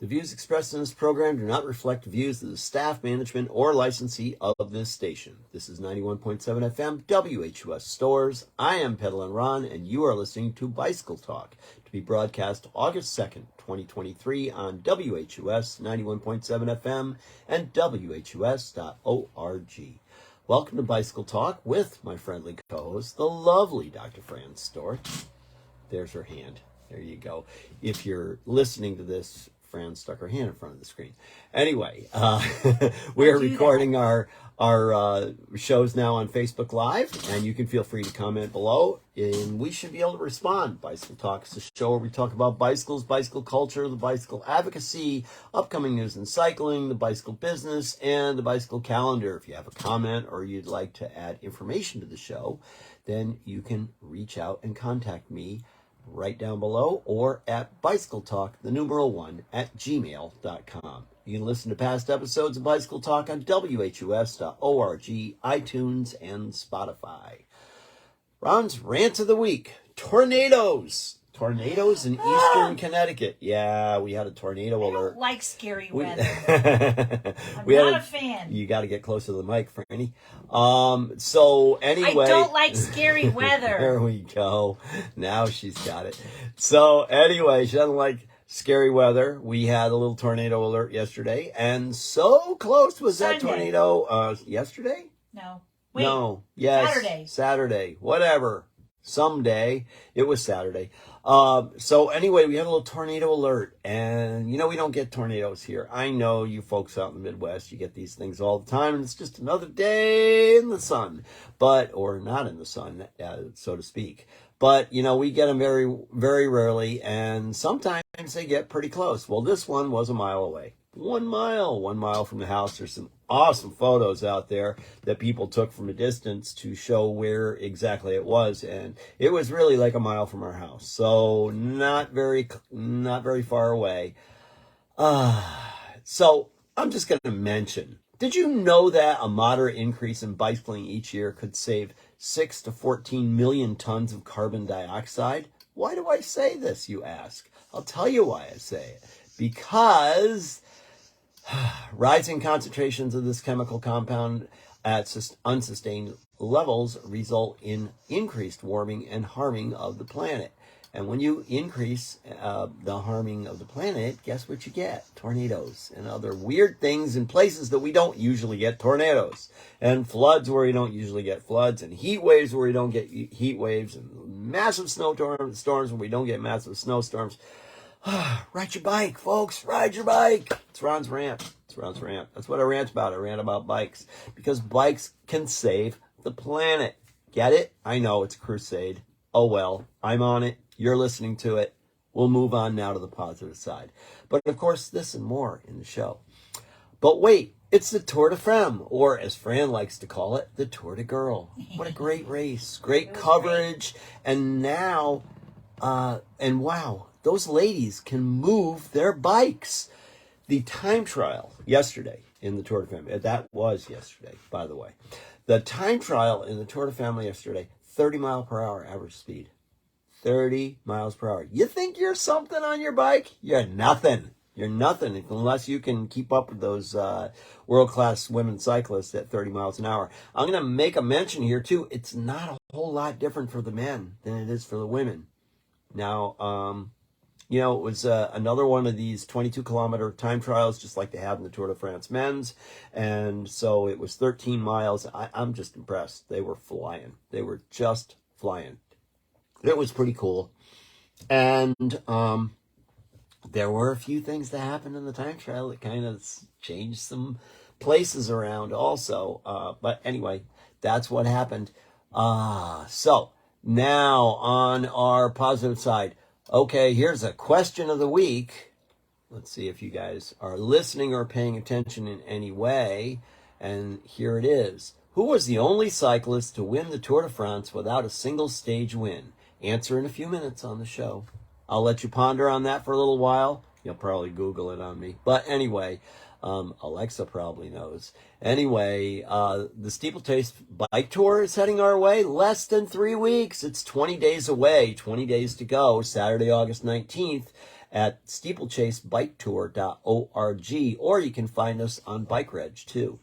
The views expressed in this program do not reflect the views of the staff, management, or licensee of this station. This is 91.7 FM WHUS Stores. I am Peddlin' Ron, and you are listening to Bicycle Talk, to be broadcast August 2nd, 2023 on WHUS 91.7 FM and WHUS.org. Welcome to Bicycle Talk with my friendly co-host, the lovely Dr. Fran Storch. There's her hand. There you go. If you're listening to this, Fran stuck her hand in front of the screen. Anyway, we are recording our shows now on Facebook Live, and you can feel free to comment below, and we should be able to respond. Bicycle Talk is a show where we talk about bicycles, bicycle culture, the bicycle advocacy, upcoming news in cycling, the bicycle business, and the bicycle calendar. If you have a comment or you'd like to add information to the show, then you can reach out and contact me right down below or at bicycletalk1@gmail.com. You can listen to past episodes of Bicycle Talk on WHUS.org, iTunes, and Spotify. Ron's Rant of the Week. Tornadoes in eastern Connecticut. Yeah, we had a tornado alert. I don't like scary weather. I'm not a fan. You got to get closer to the mic, Franny. So anyway. I don't like scary weather. There we go. Now she's got it. So anyway, she doesn't like scary weather. We had a little tornado alert yesterday, and so close was that tornado. Yesterday? No. Wait. No. Yes. Saturday. Whatever. Someday. It was Saturday. So anyway, we had a little tornado alert, and we don't get tornadoes here. I know you folks out in the Midwest, you get these things all the time, and it's just another day in the sun, or not in the sun, so to speak. But, we get them very, very rarely, and sometimes they get pretty close. Well, this one was a mile away. 1 mile from the house. There's some awesome photos out there that people took from a distance to show where exactly it was, and it was really like a mile from our house, so not very far away. So I'm just going to mention, did you know that a moderate increase in bicycling each year could save 6 to 14 million tons of carbon dioxide? Why do I say this, you ask? I'll tell you why I say it. Because rising concentrations of this chemical compound at unsustained levels result in increased warming and harming of the planet. And when you increase the harming of the planet, guess what you get? Tornadoes and other weird things in places that we don't usually get tornadoes. And floods where you don't usually get floods. And heat waves where you don't get heat waves. And massive snowstorms where we don't get massive snowstorms. Ride your bike, folks. Ride your bike. It's Ron's Rant. That's what I rant about. I rant about bikes. Because bikes can save the planet. Get it? I know it's a crusade. Oh well. I'm on it. You're listening to it. We'll move on now to the positive side. But of course, this and more in the show. But wait. It's the Tour de Femme, or as Fran likes to call it, the Tour de Girl. What a great race. Great coverage. Great. And now, and wow. Those ladies can move their bikes. The time trial yesterday in the Tour de Femme, that was yesterday, by the way. The time trial in the Tour de Femme yesterday, 30 mile per hour average speed. 30 miles per hour. You think you're something on your bike? You're nothing. You're nothing unless you can keep up with those world-class women cyclists at 30 miles an hour. I'm going to make a mention here, too. It's not a whole lot different for the men than it is for the women. Now, it was another one of these 22-kilometer time trials, just like they have in the Tour de France men's. And so it was 13 miles. I'm just impressed. They were flying. They were just flying. It was pretty cool. And there were a few things that happened in the time trial that kind of changed some places around also. But anyway, that's what happened. So now on our positive side. Okay, here's a question of the week. Let's see if you guys are listening or paying attention in any way. And here it is. Who was the only cyclist to win the Tour de France without a single stage win? Answer in a few minutes on the show. I'll let you ponder on that for a little while. You'll probably Google it on me. But anyway, Alexa probably knows. Anyway, the Steeplechase Bike Tour is heading our way. Less than 3 weeks. It's 20 days away. 20 days to go. Saturday, August 19th. at steeplechasebiketour.org, or you can find us on Bike Reg too.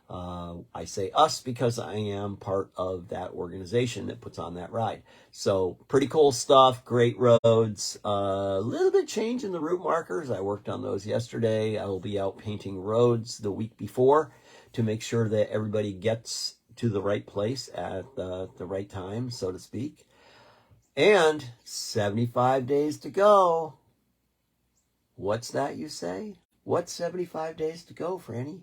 I say us because I am part of that organization that puts on that ride. So pretty cool stuff, great roads, a little bit change in the route markers. I worked on those yesterday. I will be out painting roads the week before to make sure that everybody gets to the right place at the right time, so to speak. And 75 days to go. What's that, you say? What's 75 days to go, Franny?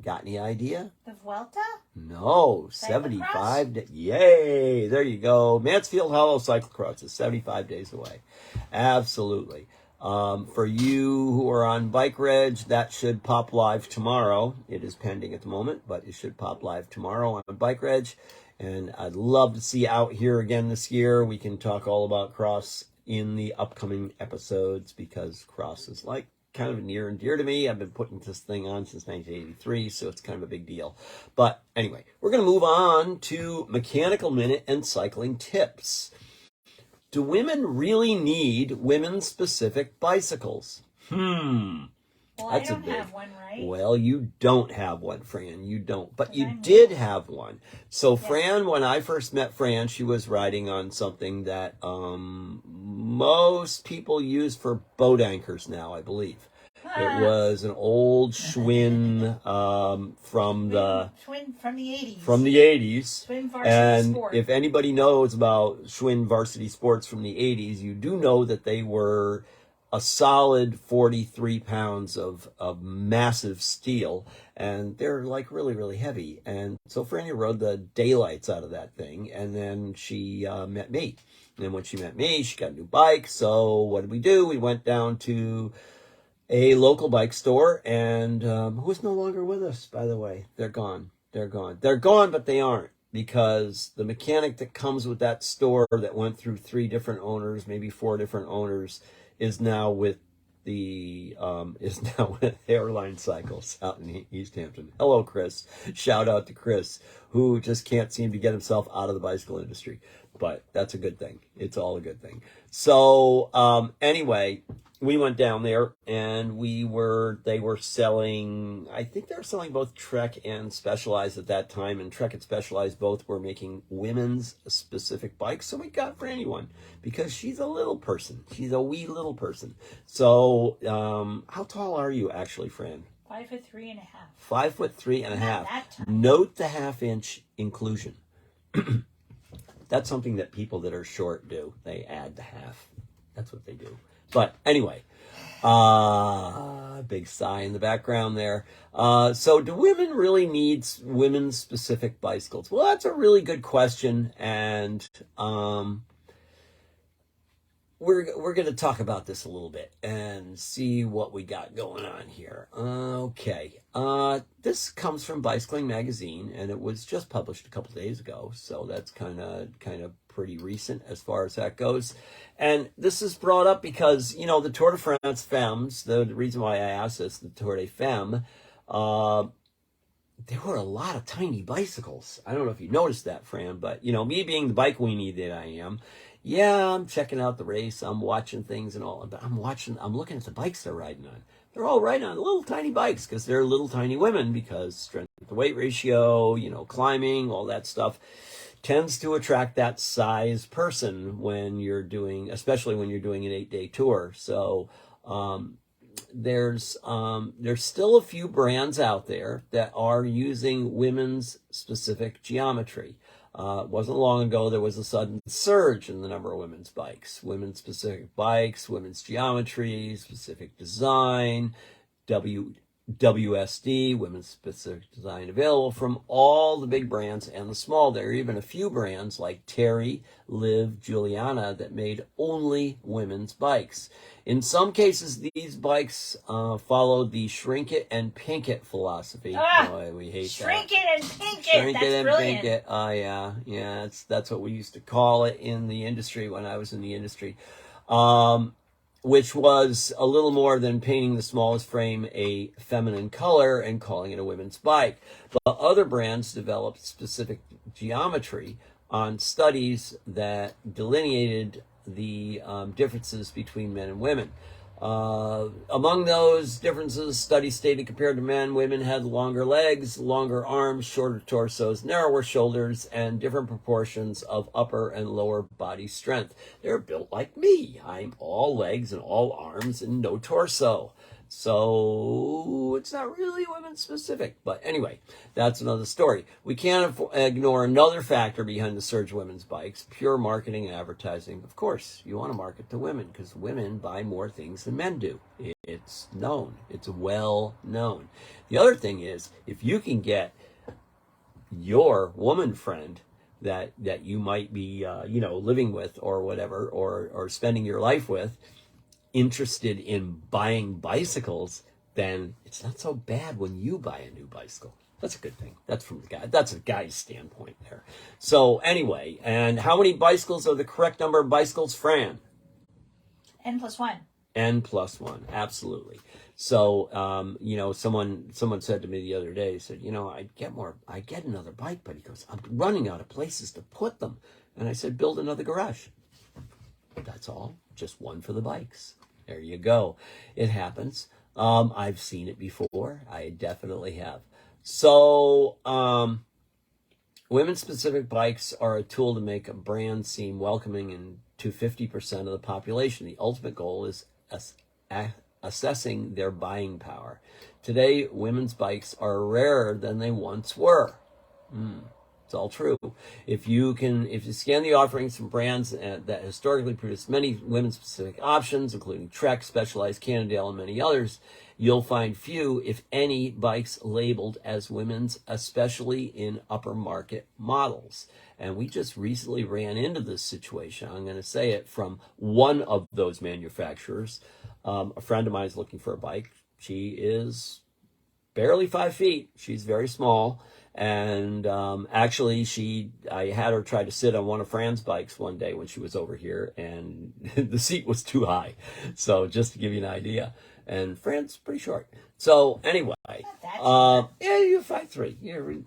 Got any idea? The Vuelta? No, 75 Yay! There you go. Mansfield Hollow Cyclocross is 75 days away. Absolutely. For you who are on Bike Reg, that should pop live tomorrow. It is pending at the moment, but it should pop live tomorrow on Bike Reg. And I'd love to see you out here again this year. We can talk all about cross in the upcoming episodes because cross is like kind of near and dear to me. I've been putting this thing on since 1983, so it's kind of a big deal. But anyway, we're going to move on to Mechanical Minute and cycling tips. Do women really need women-specific bicycles? Well, That's I don't have one, right? Well, you don't have one, Fran. You don't. But you I'm did have one. So Fran, when I first met Fran, she was riding on something that most people use for boat anchors now, I believe. It was an old Schwinn from the Schwinn from the 80s. From the 80s. Schwinn Varsity And Sport. if anybody knows about Schwinn Varsity Sports from the 80s, you do know that they were a solid 43 pounds of massive steel, and they're like really, really heavy. And so Franny rode the daylights out of that thing, and then she met me. And then when she met me, she got a new bike. So what did we do? We went down to a local bike store, and who's no longer with us, by the way. They're gone. They're gone. They're gone, but they aren't, because the mechanic that comes with that store that went through 3 different owners, maybe 4 different owners, is now with Airline Cycles out in East Hampton. Hello, Chris. Shout out to Chris, who just can't seem to get himself out of the bicycle industry. But that's a good thing. It's all a good thing. So anyway, we went down there, and they were selling, I think they were selling both Trek and Specialized at that time, and Trek and Specialized both were making women's specific bikes. So we got Franny one because she's a little person. She's a wee little person. So how tall are you actually, Fran? 5'3.5". 5'3.5". Not that tall. Note the half-inch inclusion. That's something that people that are short do. They add the half. That's what they do. But anyway, big sigh in the background there. So do women really need women's specific bicycles? Well, that's a really good question. And we're going to talk about this a little bit and see what we got going on here. Okay. This comes from Bicycling Magazine, and it was just published a couple days ago. So that's kind of pretty recent as far as that goes. And this is brought up because, the Tour de France Femmes, the reason why I asked this, the Tour de Femmes, there were a lot of tiny bicycles. I don't know if you noticed that, Fran, but, me being the bike weenie that I am, I'm checking out the race, I'm watching things and all, but I'm looking at the bikes they're riding on. They're all riding on little tiny bikes because they're little tiny women, because strength to weight ratio, climbing, all that stuff tends to attract that size person especially when you're doing an 8-day tour. So there's still a few brands out there that are using women's specific geometry. It wasn't long ago there was a sudden surge in the number of women's bikes, women's specific bikes, women's geometry, specific design, WSD, women's specific design, available from all the big brands and the small. There are even a few brands like Terry, Liv, Juliana that made only women's bikes. In some cases, these bikes follow the shrink it and pink it philosophy. Boy, we hate Shrink that. it and pink it. Shrink That's it and brilliant. pink it. Oh, yeah. That's what we used to call it in the industry when I was in the industry. Which was a little more than painting the smallest frame a feminine color and calling it a women's bike. But other brands developed specific geometry on studies that delineated the differences between men and women. Among those differences, studies stated compared to men, women had longer legs, longer arms, shorter torsos, narrower shoulders, and different proportions of upper and lower body strength. They're built like me. I'm all legs and all arms and no torso. So it's not really women specific. But anyway, that's another story. We can't ignore another factor behind the surge of women's bikes, pure marketing and advertising. Of course, you want to market to women because women buy more things than men do. It's known. It's well known. The other thing is, if you can get your woman friend that you might be living with or whatever, or spending your life with, interested in buying bicycles, then it's not so bad when you buy a new bicycle. That's a good thing. That's from the guy. That's a guy's standpoint there. So anyway, and how many bicycles are the correct number of bicycles, Fran? N+1. N+1, absolutely. So, someone said to me the other day, he said, I'd get another bike, but he goes, I'm running out of places to put them. And I said, build another garage. That's all. Just one for the bikes. There you go. It happens. I've seen it before. I definitely have. So, women-specific bikes are a tool to make a brand seem welcoming and to 50% of the population. The ultimate goal is assessing their buying power. Today, women's bikes are rarer than they once were. It's all true. If you scan the offerings from brands that historically produced many women-specific options, including Trek, Specialized, Cannondale, and many others, you'll find few, if any, bikes labeled as women's, especially in upper market models. And we just recently ran into this situation. I'm going to say it from one of those manufacturers. A friend of mine is looking for a bike. She is barely 5 feet. She's very small. And actually, I had her try to sit on one of Fran's bikes one day when she was over here, and the seat was too high. So just to give you an idea. And Fran's pretty short. So anyway, yeah, you're 5'3".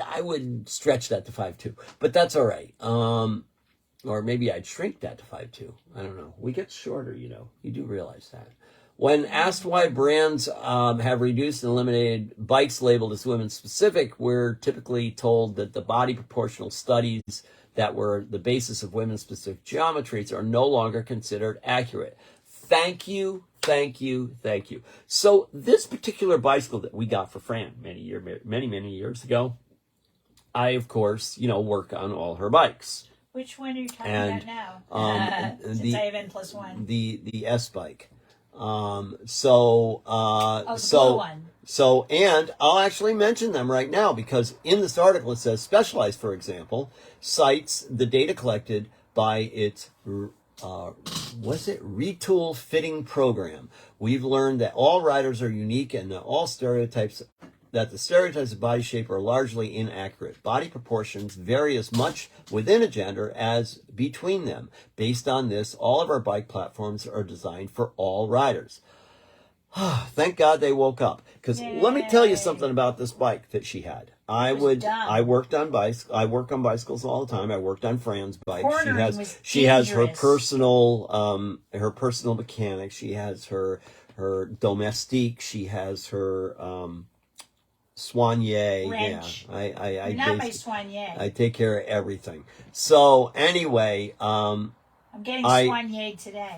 I would stretch that to 5'2", but that's all right. Or maybe I'd shrink that to 5'2". I don't know. We get shorter, You do realize that. When asked why brands have reduced and eliminated bikes labeled as women specific, we're typically told that the body proportional studies that were the basis of women specific geometries are no longer considered accurate. Thank you. So this particular bicycle that we got for Fran many years ago, I, of course, work on all her bikes. Which one are you talking about now? Since I have N+1. The S bike. The blue one. And I'll actually mention them right now because in this article it says Specialized, for example, cites the data collected by its retool fitting program. We've learned that all riders are unique and that the stereotypes of body shape are largely inaccurate. Body proportions vary as much within a gender as between them. Based on this, all of our bike platforms are designed for all riders. Thank God they woke up. Because let me tell you something about this bike that she had. I work on bicycles all the time. I worked on Fran's bike. She has her personal mechanic. She has her domestique. She has her soigné. Wrench. Yeah, not my soigné. I take care of everything. So anyway, I'm getting soigné today.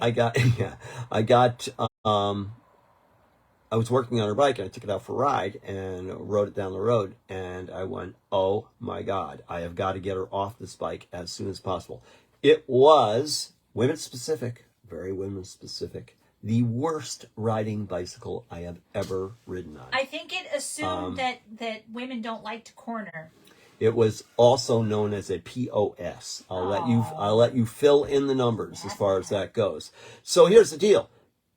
I was working on her bike and I took it out for a ride and rode it down the road and I went, oh my God, I have got to get her off this bike as soon as possible. It was women specific, very women specific. The worst riding bicycle I have ever ridden on. I think it assumed that women don't like to corner. It was also known as a POS. I'll let you fill in the numbers as far as that goes. So here's the deal.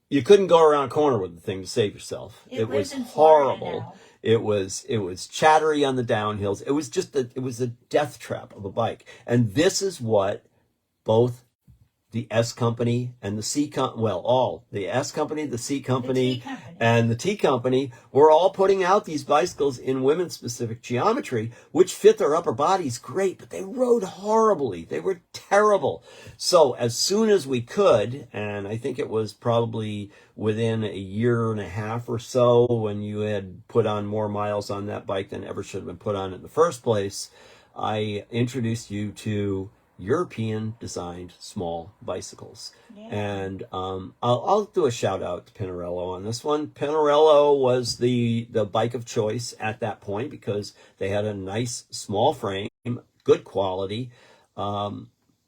You couldn't go around a corner with the thing to save yourself. It was horrible. It was chattery on the downhills. It was a death trap of a bike. And this is what both the S company and the C company, the S company, the C company, and the T Company were all putting out these bicycles in women-specific geometry, which fit their upper bodies great, but they rode horribly. They were terrible. So as soon as we could, and I think it was probably within a year and a half or so when you had put on more miles on that bike than ever should have been put on in the first place, I introduced you to European designed small bicycles. Yeah. And I'll do a shout out to Pinarello on this one. Pinarello was the bike of choice at that point because they had a nice small frame, good quality.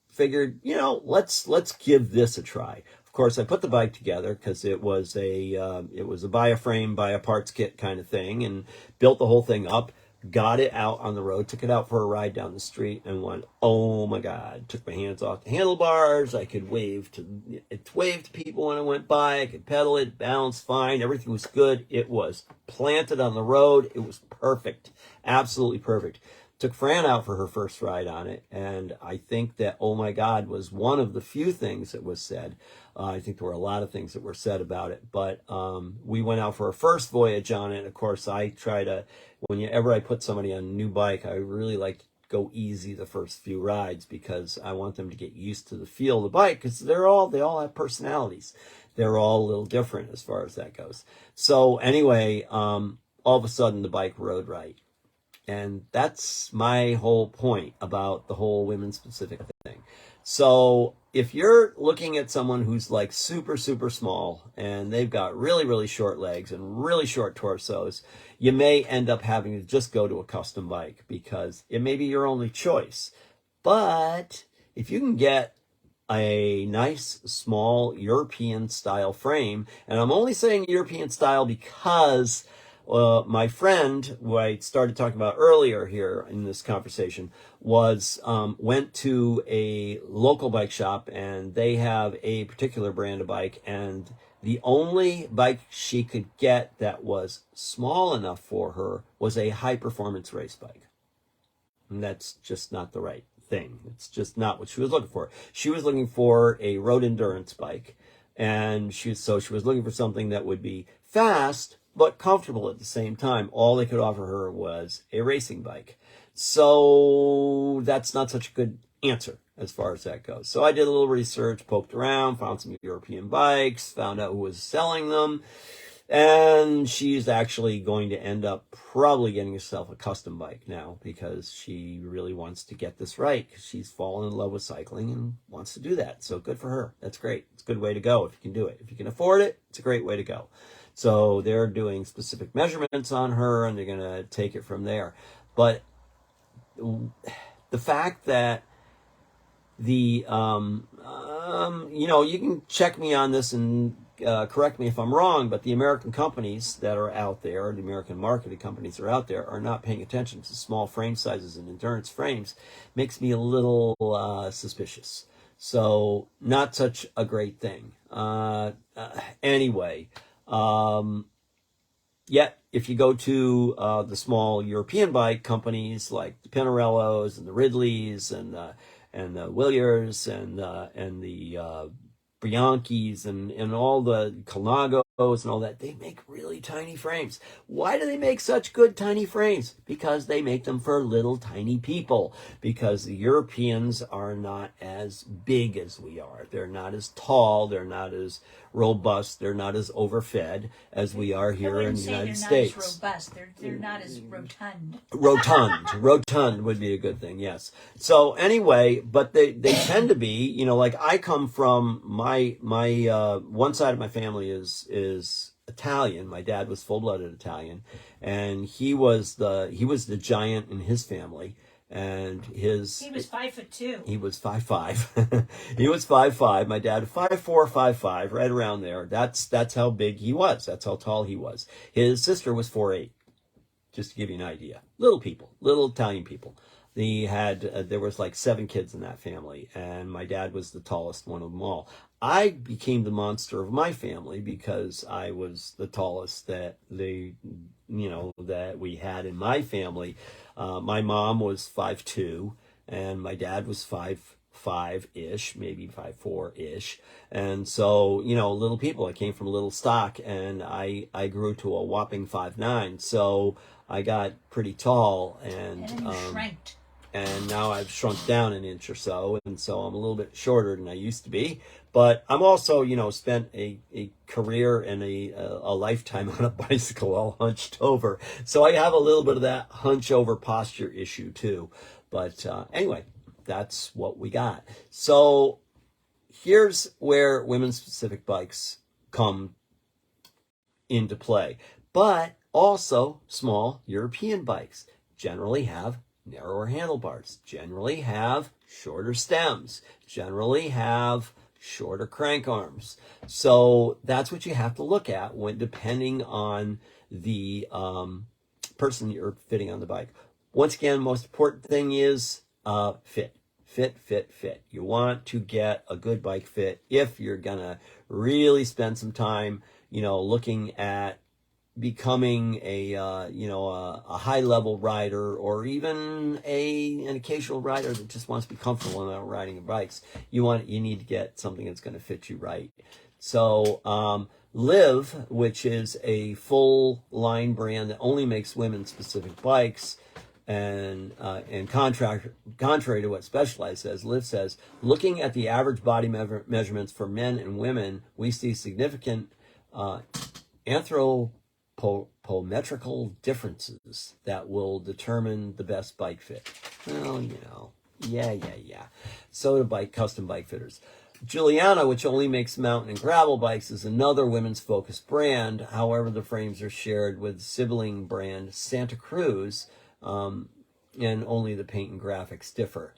Figured, let's give this a try. Of course, I put the bike together because it was a buy a frame, buy a parts kit kind of thing, and built the whole thing up. Got it out on the road, took it out for a ride down the street, and went, oh my God, took my hands off the handlebars. I could wave to people when I went by. I could pedal it, balance fine. Everything was good. It was planted on the road. It was perfect. Absolutely perfect. Took Fran out for her first ride on it, and I think that, oh my God, was one of the few things that was said. I think there were a lot of things that were said about it, but we went out for our first voyage on it. Of course, I try to, whenever I put somebody on a new bike, I really like to go easy the first few rides because I want them to get used to the feel of the bike because they all have personalities. They're all a little different as far as that goes. So anyway, all of a sudden the bike rode right. And that's my whole point about the whole women specific thing. So if you're looking at someone who's like super, super small and they've got really, really short legs and really short torsos, you may end up having to just go to a custom bike because it may be your only choice. But if you can get a nice, small European style frame, and I'm only saying European style because my friend, who I started talking about earlier here in this conversation, went to a local bike shop and they have a particular brand of bike, and the only bike she could get that was small enough for her was a high performance race bike. And that's just not the right thing. It's just not what she was looking for. She was looking for a road endurance bike, and she was looking for something that would be fast but comfortable at the same time. All they could offer her was a racing bike. So that's not such a good answer as far as that goes. So I did a little research, poked around, found some European bikes, found out who was selling them, and she's actually going to end up probably getting herself a custom bike now because she really wants to get this right because she's fallen in love with cycling and wants to do that. So good for her. That's great. It's a good way to go if you can do it. If you can afford it, it's a great way to go. So they're doing specific measurements on her and they're going to take it from there. But the fact that you can check me on this and correct me if I'm wrong, but the American companies that are out there, the American marketed companies that are out there, are not paying attention to small frame sizes and endurance frames. Makes me a little suspicious. So not such a great thing. Anyway. Yet, if you go to the small European bike companies like the Pinarellos and the Ridleys and the Williers and the Bianchis and all the Colnagos and all that, they make really tiny frames. Why do they make such good tiny frames? Because they make them for little tiny people. Because the Europeans are not as big as we are. They're not as tall. They're not as robust. They're not as overfed as we are here in the United States. They're not as robust. They're not as rotund. Rotund would be a good thing, yes. So anyway, but they tend to be, like I come from my one side of my family is Italian. My dad was full-blooded Italian, and he was the giant in his family. And he was 5'2". He was 5'5". He was 5'5". My dad 5'4", 5'5", right around there. That's how big he was. That's how tall he was. His sister was 4'8", just to give you an idea. Little people, little Italian people. There was like 7 kids in that family, and my dad was the tallest one of them all. I became the monster of my family because I was the tallest that we had in my family. My mom was 5'2", and my dad was 5'4", 5-ish, maybe 5'4"-ish. And so, little people, I came from little stock, and I grew to a whopping 5'9". So I got pretty tall, And then you shrank. and now I've shrunk down an inch or so, and so I'm a little bit shorter than I used to be. But I'm also, spent a career and a lifetime on a bicycle all hunched over. So I have a little bit of that hunch over posture issue too. But anyway, that's what we got. So here's where women's specific bikes come into play. But also small European bikes generally have narrower handlebars, generally have shorter stems, generally have shorter crank arms. So that's what you have to look at when, depending on the person you're fitting on the bike. Once again, most important thing is fit. Fit. You want to get a good bike fit if you're gonna really spend some time, looking at becoming a high level rider, or even an occasional rider that just wants to be comfortable in riding bikes. You need to get something that's going to fit you right. So Liv, which is a full line brand that only makes women specific bikes, and contrary to what Specialized says, Liv says, looking at the average body measurements for men and women, we see significant anthropometrical differences that will determine the best bike fit. Well, yeah. So do custom bike fitters. Juliana, which only makes mountain and gravel bikes, is another women's focused brand. However, the frames are shared with sibling brand Santa Cruz, and only the paint and graphics differ.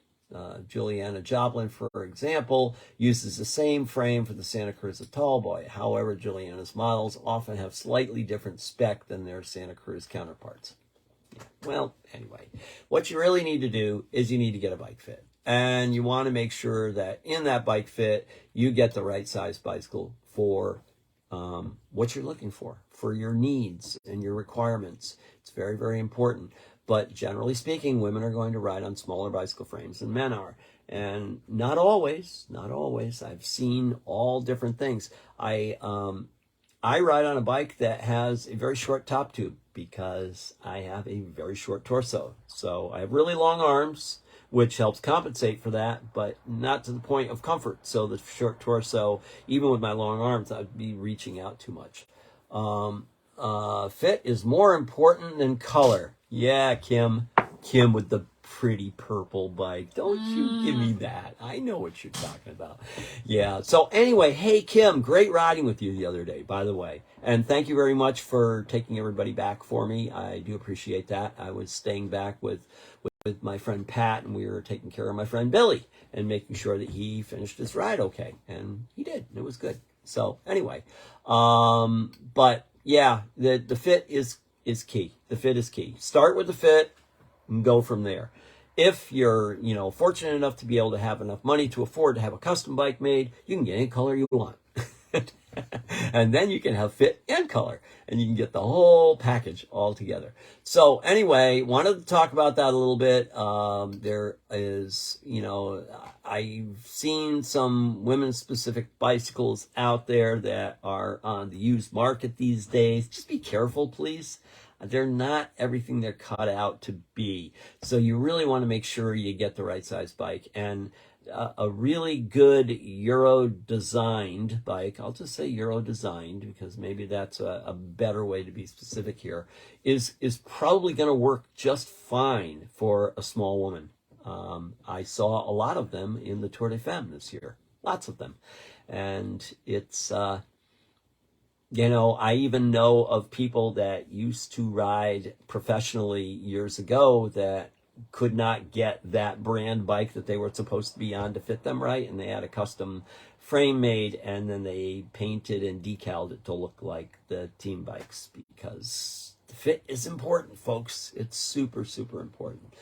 Juliana Joplin, for example, uses the same frame for the Santa Cruz Tallboy. However, Juliana's models often have slightly different spec than their Santa Cruz counterparts. Yeah. Well, anyway, what you really need to do is you need to get a bike fit. And you want to make sure that in that bike fit, you get the right size bicycle for what you're looking for your needs and your requirements. It's very, very important. But generally speaking, women are going to ride on smaller bicycle frames than men are. And not always. I've seen all different things. I ride on a bike that has a very short top tube because I have a very short torso. So I have really long arms, which helps compensate for that, but not to the point of comfort. So the short torso, even with my long arms, I'd be reaching out too much. Fit is more important than color. Yeah, Kim with the pretty purple bike. Don't you give me that. I know what you're talking about. Yeah. So anyway, hey, Kim, great riding with you the other day, by the way. And thank you very much for taking everybody back for me. I do appreciate that. I was staying back with my friend Pat, and we were taking care of my friend Billy and making sure that he finished his ride okay. And he did. It was good. So anyway, but yeah, the fit is key. The fit is key. Start with the fit and go from there. If you're, fortunate enough to be able to have enough money to afford to have a custom bike made, you can get any color you want. And then you can have fit and color, and you can get the whole package all together. So anyway, wanted to talk about that a little bit. There is, I've seen some women's specific bicycles out there that are on the used market these days. Just be careful, please. They're not everything they're cut out to be. So you really want to make sure you get the right size bike. And a really good Euro-designed bike, I'll just say Euro-designed because maybe that's a better way to be specific here, is probably going to work just fine for a small woman. I saw a lot of them in the Tour de Femme this year. Lots of them. And it's... I even know of people that used to ride professionally years ago that could not get that brand bike that they were supposed to be on to fit them right, and they had a custom frame made, and then they painted and decaled it to look like the team bikes, because the fit is important, folks. It's super, super important.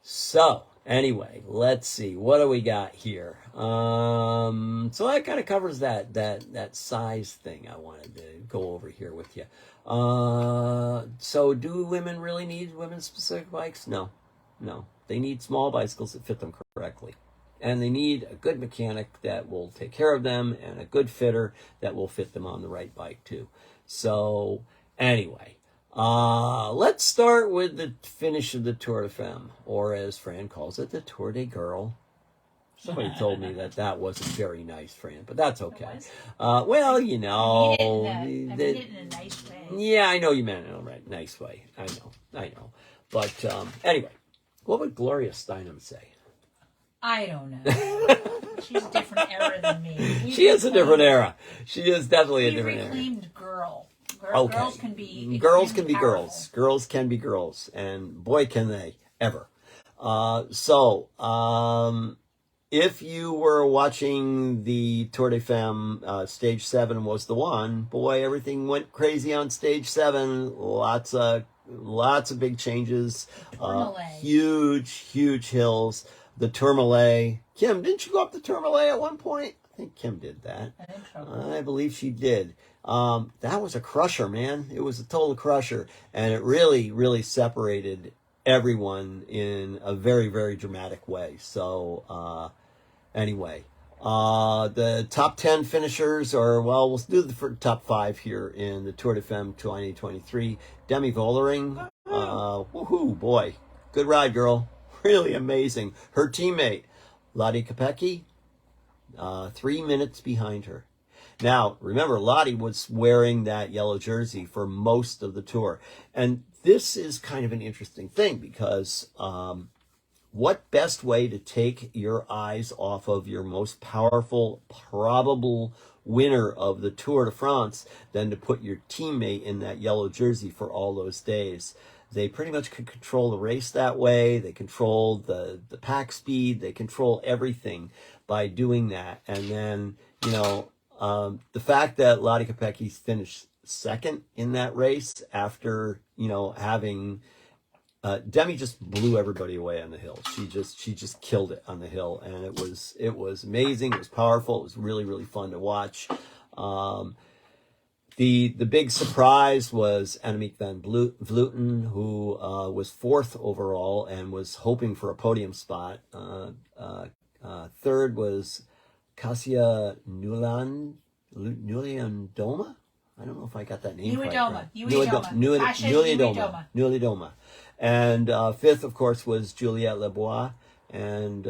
So anyway, let's see, what do we got here? So that kind of covers that size thing I wanted to go over here with you. So do women really need women specific bikes? No, they need small bicycles that fit them correctly. and they need a good mechanic that will take care of them and a good fitter that will fit them on the right bike too. So anyway, let's start with the finish of the Tour de Femme, or as Fran calls it, the Tour de Girl. Somebody told me that wasn't very nice, Fran, but that's okay. Well, you know, I mean it in a nice way. yeah, I know you meant it in a nice way. I know. But anyway, what would Gloria Steinem say? I don't know. She's a different era than me. She is a different era. She is definitely a different era. Reclaimed girl. Okay. Girls can be girls. Girls can be girls, and boy, can they ever. If you were watching the Tour de Femme, Stage 7 was the one. Boy, everything went crazy on Stage 7. Lots of big changes. Huge hills. The Tourmalet. Kim, didn't you go up the Tourmalet at one point? I think Kim did that. I think so. I believe she did. That was a crusher, man. It was a total crusher. And it really separated everyone in a very, very dramatic way. So, anyway, the top 10 finishers are, well, we'll do the top 5 here in the Tour de Femme 2023. Demi Vollering, woohoo, boy, good ride, girl. Really amazing. Her teammate, Lottie Kopecky, 3 minutes behind her. Now, remember, Lottie was wearing that yellow jersey for most of the tour. And this is kind of an interesting thing because what best way to take your eyes off of your most powerful, probable winner of the Tour de France than to put your teammate in that yellow jersey for all those days? They pretty much could control the race that way. They control the pack speed. They control everything by doing that. And then, you know, the fact that Lottie Kopecky finished second in that race after, you know, having Demi just blew everybody away on the hill. She just killed it on the hill, and it was amazing. It was powerful. It was really fun to watch. The big surprise was Annemiek van Vleuten, who was 4th overall and was hoping for a podium spot. Third was Kasia Nieuwlandoma. I don't know if I got that name right. Nieuwlandoma. And 5th, of course, was Juliette Lebois. And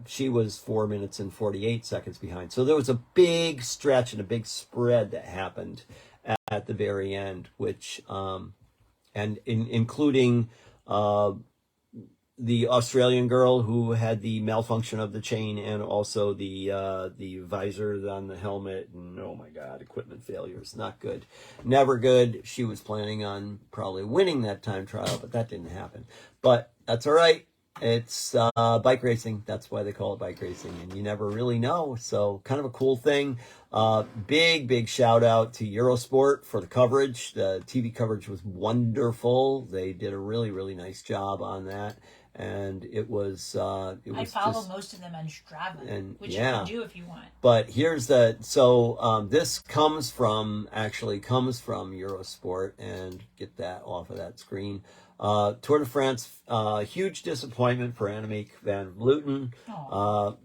she was 4 minutes and 48 seconds behind. So there was a big stretch and a big spread that happened at the very end, which, including the Australian girl who had the malfunction of the chain and also the visor on the helmet, and oh my God, equipment failures, not good, never good. She was planning on probably winning that time trial, but that didn't happen. But that's all right. It's bike racing. That's why they call it bike racing, and you never really know. So kind of a cool thing. Big shout out to Eurosport for the coverage. The TV coverage was wonderful. They did a really nice job on that. And it was I follow most of them on Strava, which you can do if you want. But here's this comes from Eurosport, and get that off of that screen. Tour de France, huge disappointment for Annemiek van Vleuten.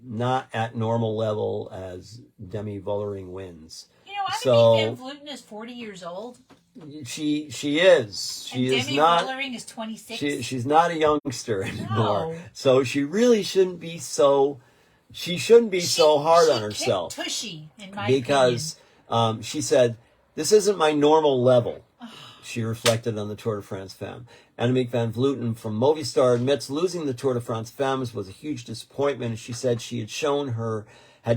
Not at normal level as Demi Vollering wins. You know, Annemiek van Vleuten is 40 years old. She is. She and is Demi not. Vollering is 26. She's not a youngster anymore. No. So she really shouldn't be so. She shouldn't be so hard on herself. Tushy, in my because she said, "This isn't my normal level." She reflected on the Tour de France Femmes. Annemiek van Vleuten from Movistar admits losing the Tour de France Femmes was a huge disappointment. She said she had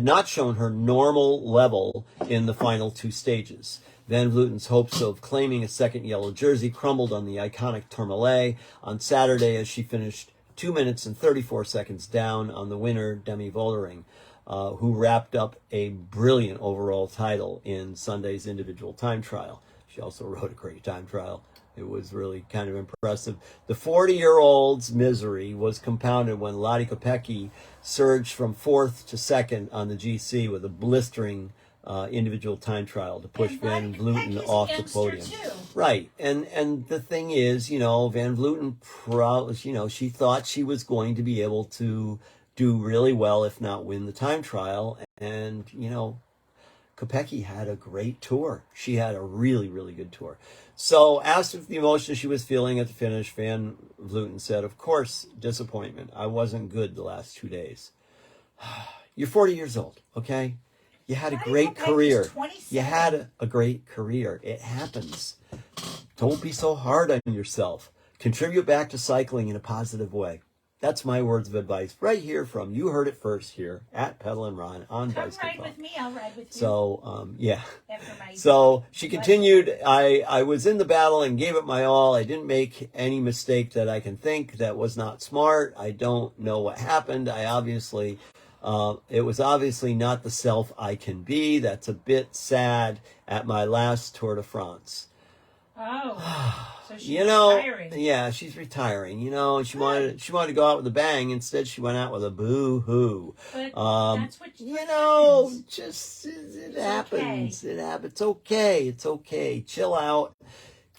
not shown her normal level in the final 2 stages. Van Vleuten's hopes of claiming a second yellow jersey crumbled on the iconic Tourmalet on Saturday as she finished 2 minutes and 34 seconds down on the winner, Demi Vollering, who wrapped up a brilliant overall title in Sunday's individual time trial. She also rode a great time trial. It was really kind of impressive. The 40-year-old's misery was compounded when Lottie Kopecky surged from 4th to 2nd on the GC with a blistering individual time trial to push Van Vleuten off the podium. Right. And the thing is, Van Vleuten, she thought she was going to be able to do really well, if not win the time trial. And, you know, Kopecky had a great tour. She had a really, really good tour. So asked if the emotion she was feeling at the finish, Van Vleuten said, of course, disappointment. I wasn't good the last 2 days. You're 40 years old, okay? You had a great career. You had a great career. It happens. Don't be so hard on yourself. Contribute back to cycling in a positive way. That's my words of advice right here from, you heard it first here at Pedal and Ron on Bicycle Come ride Talk. with me, I'll ride with you. So, yeah. After my So she continued, I was in the battle and gave it my all. I didn't make any mistake that I can think that was not smart. I don't know what happened. It was obviously not the self I can be. That's a bit sad at my last Tour de France. Oh, so she's retiring. Yeah, she's retiring. And she wanted to go out with a bang. Instead, she went out with a boo-hoo. But that's what happens. Just it happens. It happens. It's okay. It's okay. Chill out.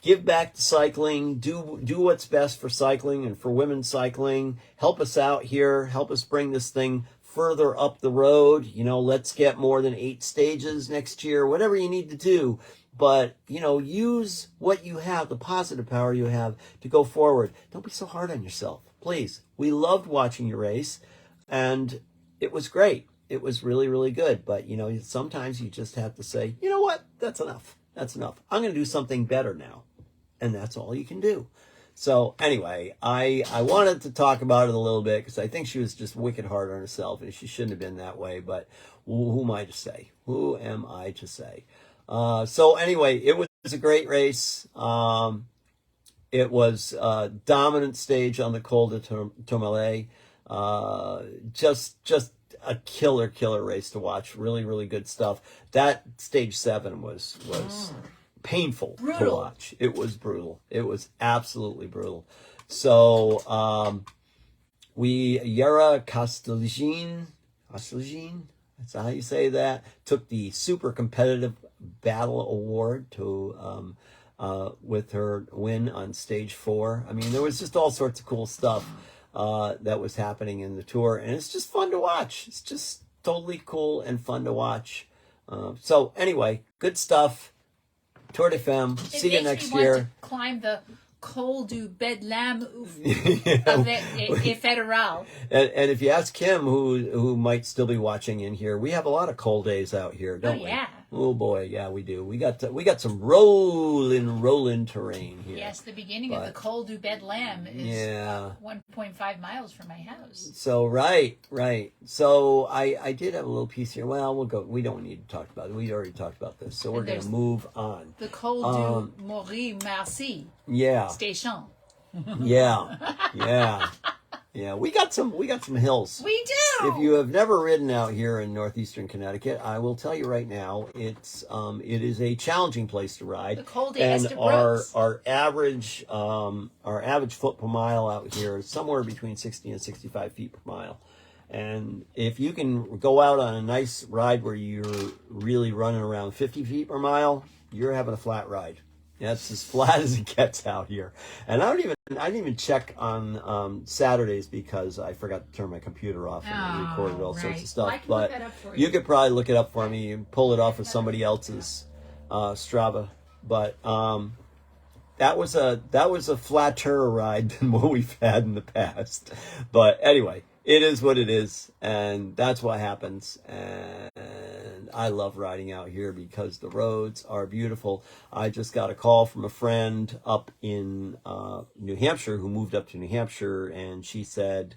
Give back to cycling. Do what's best for cycling and for women's cycling. Help us out here. Help us bring this thing further up the road. Let's get more than 8 stages next year. Whatever you need to do. But, use what you have, the positive power you have to go forward. Don't be so hard on yourself, please. We loved watching your race, and it was great. It was really, really good. But, sometimes you just have to say, you know what? That's enough. That's enough. I'm going to do something better now. And that's all you can do. So anyway, I wanted to talk about it a little bit because I think she was just wicked hard on herself, and she shouldn't have been that way. But who am I to say? Who am I to say? So anyway, it was a great race. It was a dominant stage on the Col de Tourmalet. Just a killer race to watch. Really, really good stuff. That stage 7 was painful to watch. It was brutal. It was absolutely brutal. So, Yara Kostelijn, that's how you say that, took the super competitive battle award to with her win on stage 4. I mean, there was just all sorts of cool stuff that was happening in the tour, and it's just fun to watch. It's just totally cool and fun to watch. So anyway, good stuff. Tour de Femme. See you next year. Want to climb the Col du Bedlam Fédéral. And if you ask Kim, who might still be watching in here, we have a lot of cold days out here, don't we? Yeah. Oh boy, yeah, we do. We got some rolling terrain here. Yes, the beginning of the Col du Bedlam is 1.5 miles from my house. So right. So I did have a little piece here. Well, we'll go. We don't need to talk about it. We already talked about this, so we're going to move on. The Col du Maury-Marcy. Yeah. Station. Yeah. We got some hills. We do. If you have never ridden out here in northeastern Connecticut, I will tell you right now, it is a challenging place to ride. The Col de and Estebrooks. our average foot per mile out here is somewhere between 60 and 65 feet per mile. And if you can go out on a nice ride where you're really running around 50 feet per mile, you're having a flat ride. That's as flat as it gets out here. And I didn't even check on Saturdays because I forgot to turn my computer off and recorded all sorts of stuff. But you could probably look it up for me and pull it off of somebody else's Strava. But that was a flatter ride than what we've had in the past. But anyway, it is what it is, and that's what happens. And I love riding out here because the roads are beautiful. I just got a call from a friend up in New Hampshire who moved up to New Hampshire, and she said,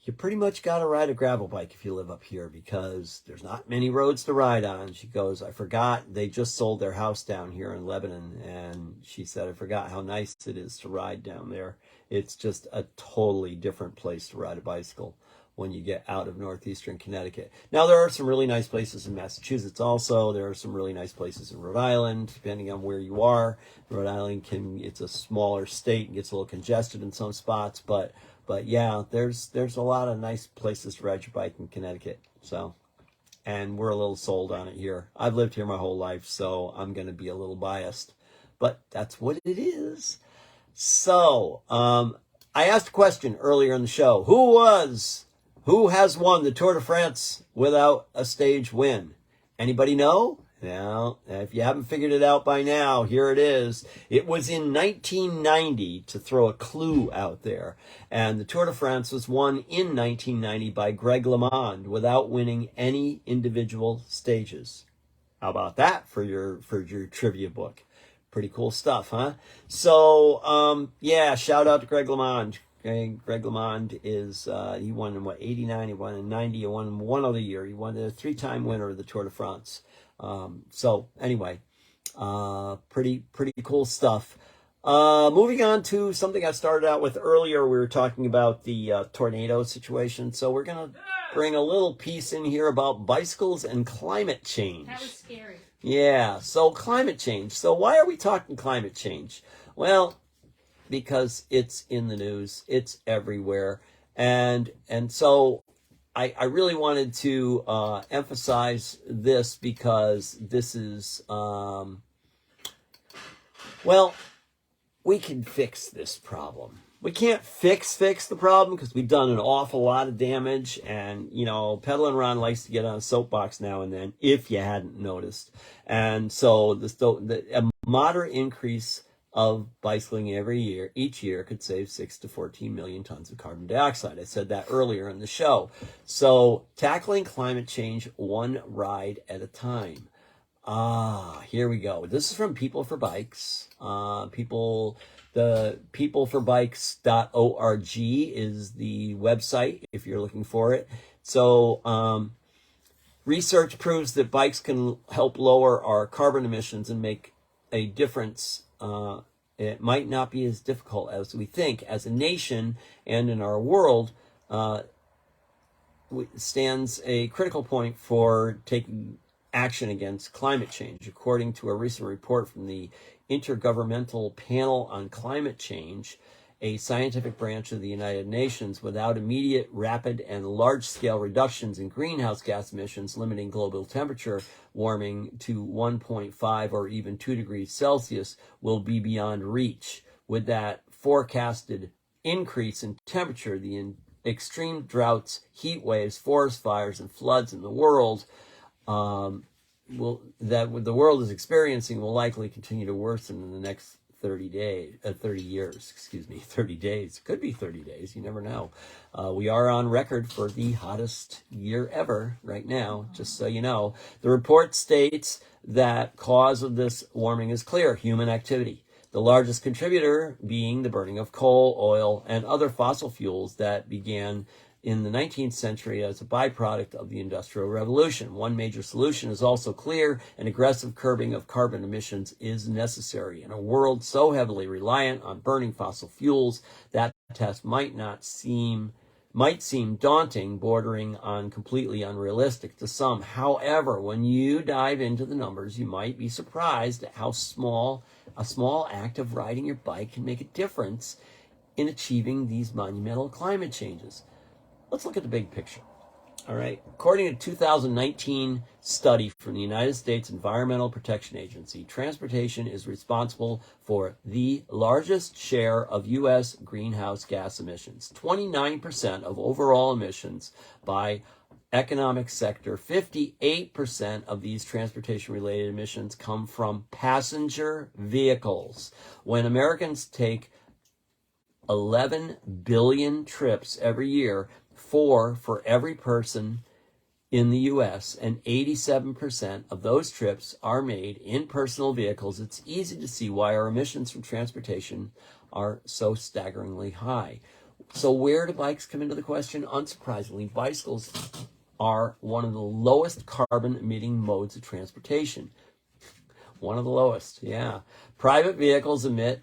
you pretty much got to ride a gravel bike if you live up here because there's not many roads to ride on. She goes, I forgot they just sold their house down here in Lebanon, and she said, I forgot how nice it is to ride down there. It's just a totally different place to ride a bicycle when you get out of northeastern Connecticut. Now, there are some really nice places in Massachusetts also. There are some really nice places in Rhode Island, depending on where you are. Rhode Island it's a smaller state and gets a little congested in some spots, but yeah, there's a lot of nice places to ride your bike in Connecticut. So, and we're a little sold on it here. I've lived here my whole life, so I'm going to be a little biased, but that's what it is. So, I asked a question earlier in the show. Who was Who has won the Tour de France without a stage win? Anybody know? Now, if you haven't figured it out by now, here it is. It was in 1990, to throw a clue out there. And the Tour de France was won in 1990 by Greg LeMond without winning any individual stages. How about that for your trivia book? Pretty cool stuff, huh? So, yeah, shout out to Greg LeMond. Greg LeMond is, he won in 89, he won in 90, he won in one other year. He won the 3-time winner of the Tour de France. So anyway, pretty cool stuff. Moving on to something I started out with earlier. We were talking about the tornado situation. So we're going to bring a little piece in here about bicycles and climate change. That was scary. Yeah, so climate change. So why are we talking climate change? Well, because it's in the news, it's everywhere. And so I really wanted to emphasize this because this is, well, we can fix this problem. We can't fix the problem because we've done an awful lot of damage. And, you know, Peddlin' Ron likes to get on a soapbox now and then, if you hadn't noticed. And so a moderate increase of bicycling each year could save 6 to 14 million tons of carbon dioxide. I said that earlier in the show. So tackling climate change one ride at a time. Here we go. This is from People for Bikes. The peopleforbikes.org is the website if you're looking for it. So research proves that bikes can help lower our carbon emissions and make a difference. It might not be as difficult as we think. As a nation and in our world, stands a critical point for taking action against climate change. According to a recent report from the Intergovernmental Panel on Climate Change, a scientific branch of the United Nations, without immediate, rapid, and large-scale reductions in greenhouse gas emissions, limiting global temperature warming to 1.5 or even 2 degrees Celsius will be beyond reach. With that forecasted increase in temperature, the extreme droughts, heat waves, forest fires, and floods in the world that the world is experiencing will likely continue to worsen in the next 30 days. It could be 30 days. You never know. We are on record for the hottest year ever right now, just so you know. The report states that cause of this warming is clear: human activity. The largest contributor being the burning of coal, oil, and other fossil fuels that began in the 19th century as a byproduct of the Industrial Revolution. One major solution is also clear: an aggressive curbing of carbon emissions is necessary. In a world so heavily reliant on burning fossil fuels, that task might seem daunting, bordering on completely unrealistic to some. However, when you dive into the numbers, you might be surprised at how a small act of riding your bike can make a difference in achieving these monumental climate changes. Let's look at the big picture. All right. According to a 2019 study from the United States Environmental Protection Agency, transportation is responsible for the largest share of U.S. greenhouse gas emissions, 29% of overall emissions by economic sector. 58% of these transportation-related emissions come from passenger vehicles. When Americans take 11 billion trips every year, 4 for every person in the U.S., and 87% of those trips are made in personal vehicles, it's easy to see why our emissions from transportation are so staggeringly high. So where do bikes come into the question? Unsurprisingly, bicycles are one of the lowest carbon emitting modes of transportation. One of the lowest, yeah. Private vehicles emit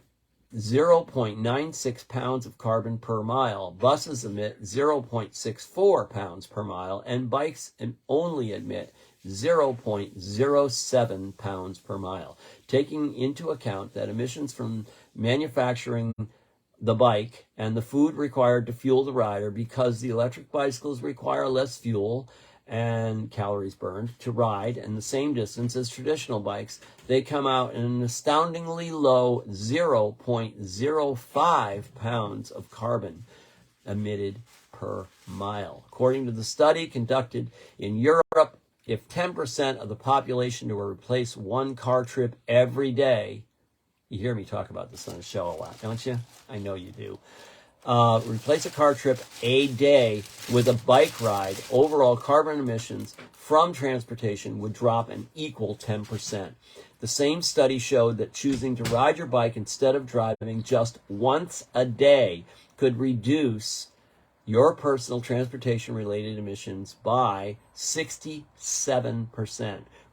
0.96 pounds of carbon per mile. Buses emit 0.64 pounds per mile, and bikes only emit 0.07 pounds per mile. Taking into account that emissions from manufacturing the bike and the food required to fuel the rider, because the electric bicycles require less fuel and calories burned to ride and the same distance as traditional bikes, they come out in an astoundingly low 0.05 pounds of carbon emitted per mile. According to the study conducted in Europe, if 10% of the population were to replace one car trip every day, you hear me talk about this on the show a lot, don't you? I know you do. Replace a car trip a day with a bike ride, overall carbon emissions from transportation would drop an equal 10%. The same study showed that choosing to ride your bike instead of driving just once a day could reduce your personal transportation-related emissions by 67%.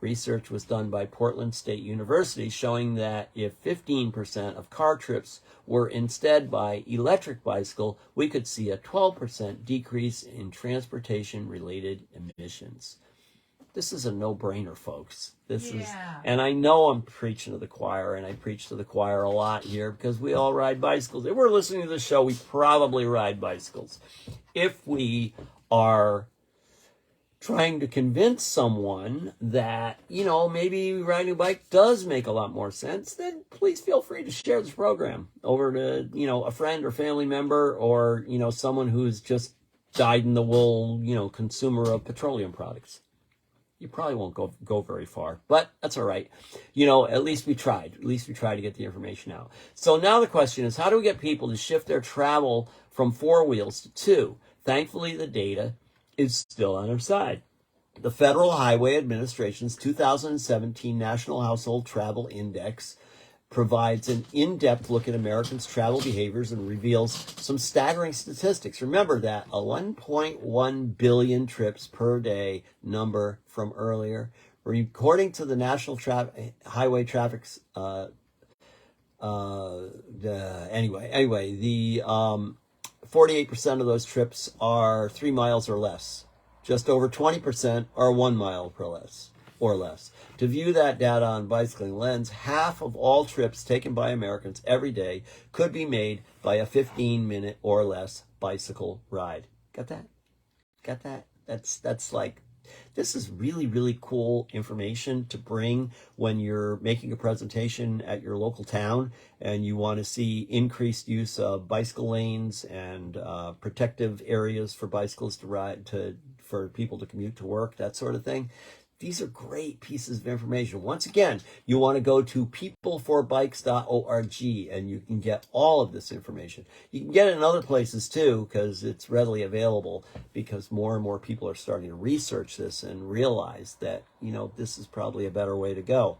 Research was done by Portland State University showing that if 15% of car trips were instead by electric bicycle, we could see a 12% decrease in transportation-related emissions. This is a no-brainer, folks. And I know I'm preaching to the choir, and I preach to the choir a lot here because we all ride bicycles. If we're listening to this show, we probably ride bicycles. If we are trying to convince someone that, maybe riding a bike does make a lot more sense, then please feel free to share this program over to, a friend or family member or, someone who's just dyed-in-the-wool, consumer of petroleum products. You probably won't go very far, but that's all right. At least we tried. At least we tried to get the information out. So now the question is, how do we get people to shift their travel from 4 wheels to 2? Thankfully, the data is still on our side. The Federal Highway Administration's 2017 National Household Travel Index provides an in-depth look at Americans' travel behaviors and reveals some staggering statistics. Remember that a 1.1 billion trips per day number from earlier. According to the National Highway Traffic, the 48% of those trips are 3 miles or less. Just over 20% are 1 mile or less. To view that data on Bicycling Lens, half of all trips taken by Americans every day could be made by a 15-minute or less bicycle ride. Got that? That's like, this is really, really cool information to bring when you're making a presentation at your local town and you want to see increased use of bicycle lanes and protective areas for bicycles to ride, for people to commute to work, that sort of thing. These are great pieces of information. Once again, you want to go to peopleforbikes.org and you can get all of this information. You can get it in other places too because it's readily available, because more and more people are starting to research this and realize that, this is probably a better way to go.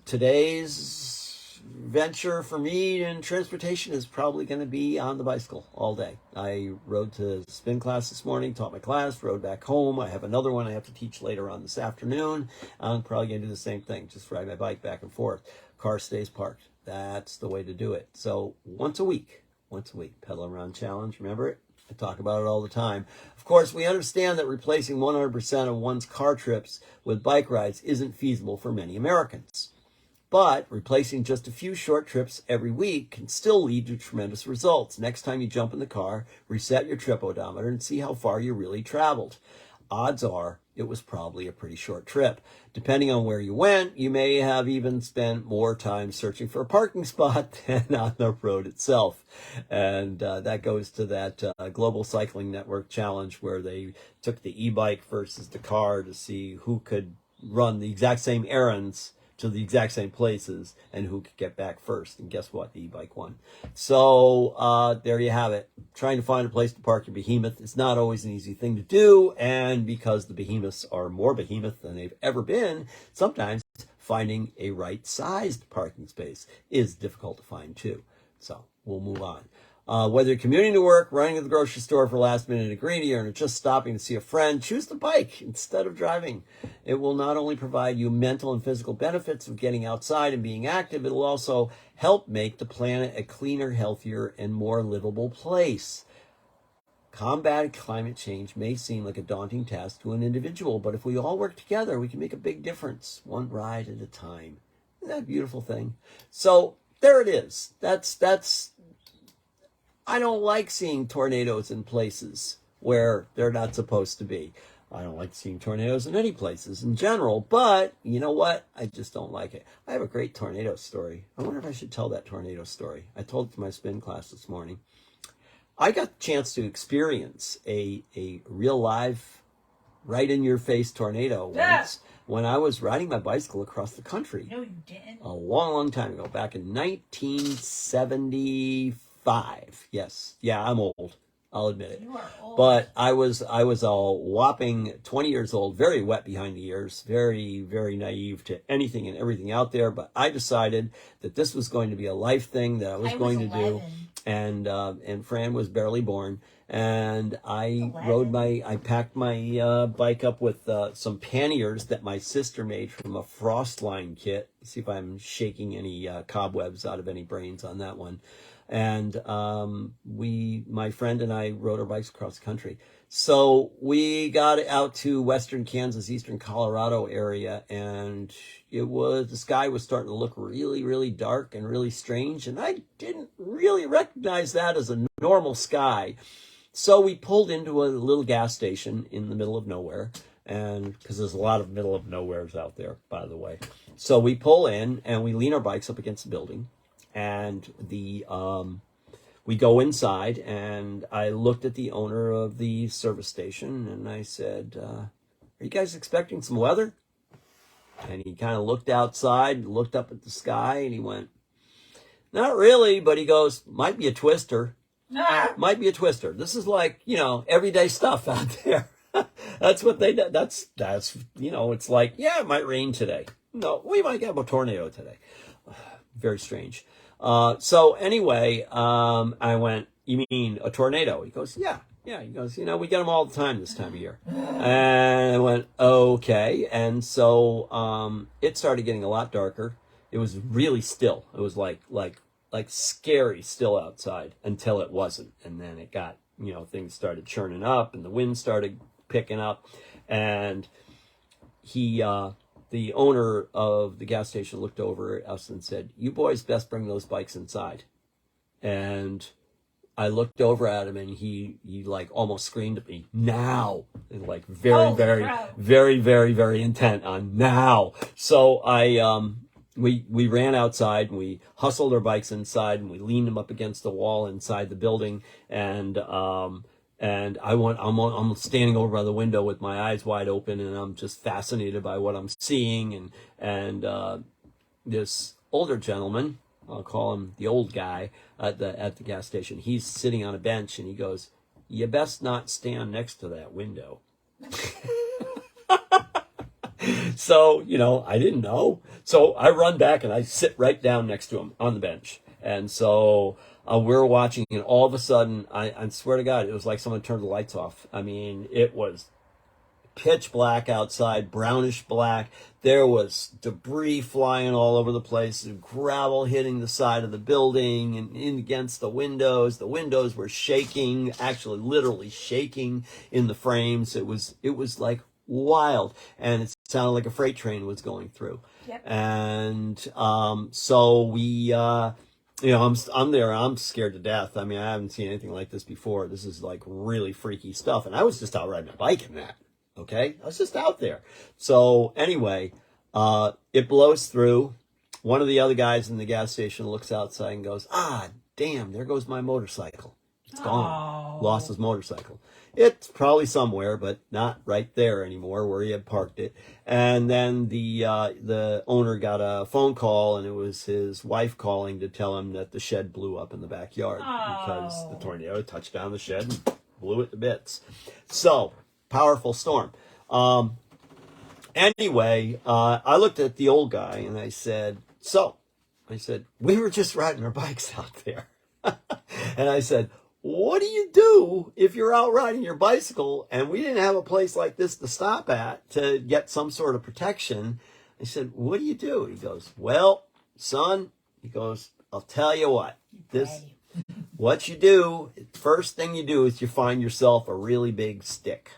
Today's venture for me in transportation is probably going to be on the bicycle all day. I rode to spin class this morning, taught my class, rode back home. I have another one I have to teach later on this afternoon. I'm probably going to do the same thing, just ride my bike back and forth. Car stays parked. That's the way to do it. So once a week, Pedal Around Challenge. Remember it? I talk about it all the time. Of course, we understand that replacing 100% of one's car trips with bike rides isn't feasible for many Americans. But replacing just a few short trips every week can still lead to tremendous results. Next time you jump in the car, reset your trip odometer and see how far you really traveled. Odds are it was probably a pretty short trip. Depending on where you went, you may have even spent more time searching for a parking spot than on the road itself. And that goes to that Global Cycling Network challenge where they took the e-bike versus the car to see who could run the exact same errands to the exact same places and who could get back first. And guess what? The e-bike won. So there you have it. Trying to find a place to park your behemoth is not always an easy thing to do. And because the behemoths are more behemoth than they've ever been, sometimes finding a right-sized parking space is difficult to find too. So we'll move on. Whether you're commuting to work, running to the grocery store for last-minute ingredient, or just stopping to see a friend, choose the bike instead of driving. It will not only provide you mental and physical benefits of getting outside and being active, it will also help make the planet a cleaner, healthier, and more livable place. Combating climate change may seem like a daunting task to an individual, but if we all work together, we can make a big difference, one ride at a time. Isn't that a beautiful thing? So there it is. I don't like seeing tornadoes in places where they're not supposed to be. I don't like seeing tornadoes in any places in general, but you know what? I just don't like it. I have a great tornado story. I wonder if I should tell that tornado story. I told it to my spin class this morning. I got the chance to experience a real live, right in your face tornado once when I was riding my bicycle across the country. No, you didn't. A long, long time ago, back in 1975. Yes. Yeah, I'm old. I'll admit it. You are old. But I was a whopping 20 years old, very wet behind the ears, very, very naive to anything and everything out there. But I decided that this was going to be a life thing that I was going to do. And Fran was barely born. And I I packed my bike up with some panniers that my sister made from a Frostline kit. See if I'm shaking any cobwebs out of any brains on that one. And my friend and I rode our bikes across the country. So we got out to western Kansas, eastern Colorado area, and the sky was starting to look really, really dark and really strange. And I didn't really recognize that as a normal sky. So we pulled into a little gas station in the middle of nowhere, and because there's a lot of middle of nowheres out there, by the way. So we pull in and we lean our bikes up against the building. And we go inside, and I looked at the owner of the service station, and I said, "Are you guys expecting some weather?" And he kind of looked outside, looked up at the sky, and he went, "Not really," but he goes, "Might be a twister. Might be a twister." This is like, everyday stuff out there. That's what they do. That's it's like, yeah, it might rain today. No, we might get a tornado today. Very strange. So anyway, I went, "You mean a tornado?" He goes, yeah. He goes, "We get them all the time this time of year." And I went, okay. And so, it started getting a lot darker. It was really still. It was like scary still outside until it wasn't. And then it got, things started churning up and the wind started picking up. And the owner of the gas station looked over at us and said, "You boys best bring those bikes inside." And I looked over at him, and he like almost screamed at me, "Now!" And like very, very, very, very, very intent on now. So we ran outside, and we hustled our bikes inside, and we leaned them up against the wall inside the building. And I'm standing over by the window with my eyes wide open, and I'm just fascinated by what I'm seeing. And this older gentleman, I'll call him the old guy at the gas station, he's sitting on a bench, and he goes, "You best not stand next to that window." So, I didn't know. So I run back and I sit right down next to him on the bench. And so we're watching, and all of a sudden, I swear to God, it was like someone turned the lights off. I mean, it was pitch black outside, brownish black. There was debris flying all over the place, and gravel hitting the side of the building and in against the windows. The windows were shaking, actually literally shaking in the frames. It was like wild, and it sounded like a freight train was going through. Yep. And so we I'm there, I'm scared to death. I mean, I haven't seen anything like this before. This is like really freaky stuff. And I was just out riding my bike in that. Okay? I was just out there. So anyway, it blows through. One of the other guys in the gas station looks outside and goes, "Ah, damn, there goes my motorcycle. It's gone." Oh. Lost his motorcycle. It's probably somewhere, but not right there anymore where he had parked it. And then the owner got a phone call, and it was his wife calling to tell him that the shed blew up in the backyard because the tornado touched down the shed and blew it to bits. So, powerful storm. Anyway, I looked at the old guy and I said, "We were just riding our bikes out there." And I said, "What do you do if you're out riding your bicycle and we didn't have a place like this to stop at to get some sort of protection?" I said, "What do you do?" He goes, "Well, son," he goes, "I'll tell you what. What you do, first thing you do is you find yourself a really big stick."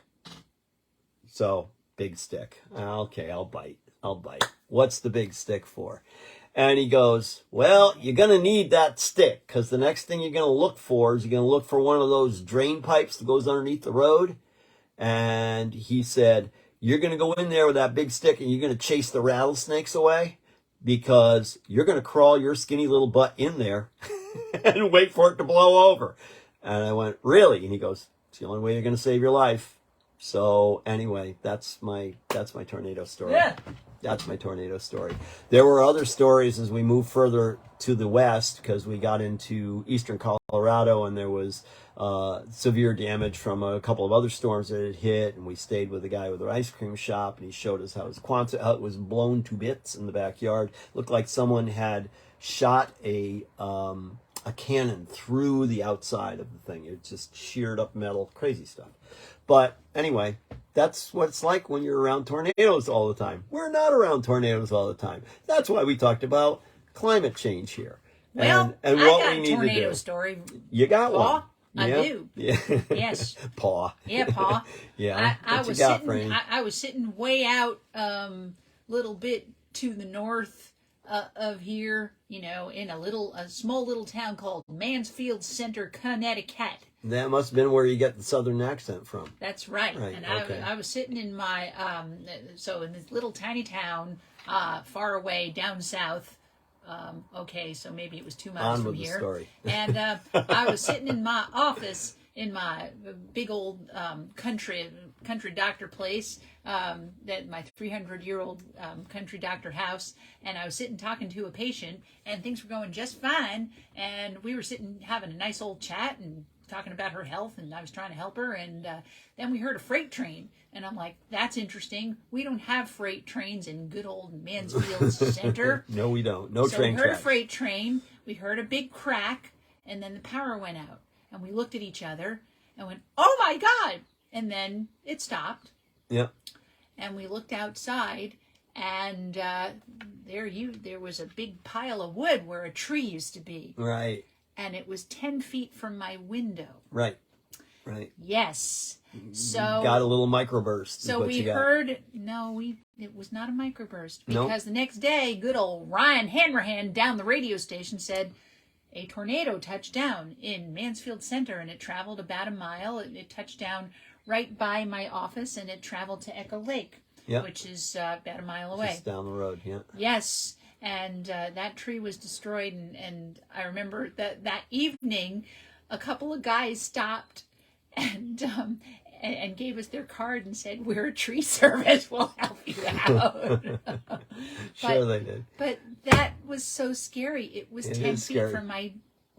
So, big stick. Okay, I'll bite. What's the big stick for? And he goes, "Well, you're going to need that stick, because the next thing you're going to look for is you're going to look for one of those drain pipes that goes underneath the road." And he said, "You're going to go in there with that big stick, and you're going to chase the rattlesnakes away, because you're going to crawl your skinny little butt in there and wait for it to blow over." And I went, really? And he goes, it's the only way you're going to save your life. So anyway, that's my tornado story. Yeah. That's my tornado story. There were other stories as we moved further to the west, because we got into eastern Colorado, and there was severe damage from a couple of other storms that had hit, and we stayed with a guy with an ice cream shop, and he showed us how it was blown to bits in the backyard. Looked like someone had shot a cannon through the outside of the thing. It just sheared up metal, crazy stuff. But anyway, that's what it's like when you're around tornadoes all the time. We're not around tornadoes all the time. That's why we talked about climate change here. Well, and I what got we a need to tornado do. story. You got Paw? one. I Yeah. do. Yeah. Yes. Paw. Yeah, Pa. Yeah. I What you was got, sitting. Franny? I was sitting way out, little bit to the north of here. You know, in a small little town called Mansfield Center, Connecticut. That must have been where you get the southern accent from. That's right. Right, And okay. I was sitting in my so in this little tiny town, far away down south. Okay, so maybe it was 2 miles On from with the here. story. And I was sitting in my office in my big old country doctor place, that my 300-year-old country doctor house, and I was sitting talking to a patient, and things were going just fine, and we were sitting having a nice old chat and talking about her health, and I was trying to help her, and then we heard a freight train, and I'm like, that's interesting. We don't have freight trains in good old Mansfield Center. No, we don't. No So train we heard tracks. a freight train, we heard a big crack, and then the power went out. And we looked at each other and went, oh my God! And then it stopped. Yep. And we looked outside, and there was a big pile of wood where a tree used to be. Right. And it was 10 feet from my window. Right. Right. Yes. So Got a little microburst. is So what we you got. heard, it was not a microburst, Nope. because the next day, good old Ryan Hanrahan down the radio station said a tornado touched down in Mansfield Center, and it traveled about a mile. It touched down right by my office, and it traveled to Echo Lake, Yep. which is about a mile away. Just down the road. Yeah. Yes, and that tree was destroyed, and I remember that evening, a couple of guys stopped and gave us their card and said, "We're a tree service. We'll help you out." Sure they did. But that was so scary. It was It 10 is feet scary.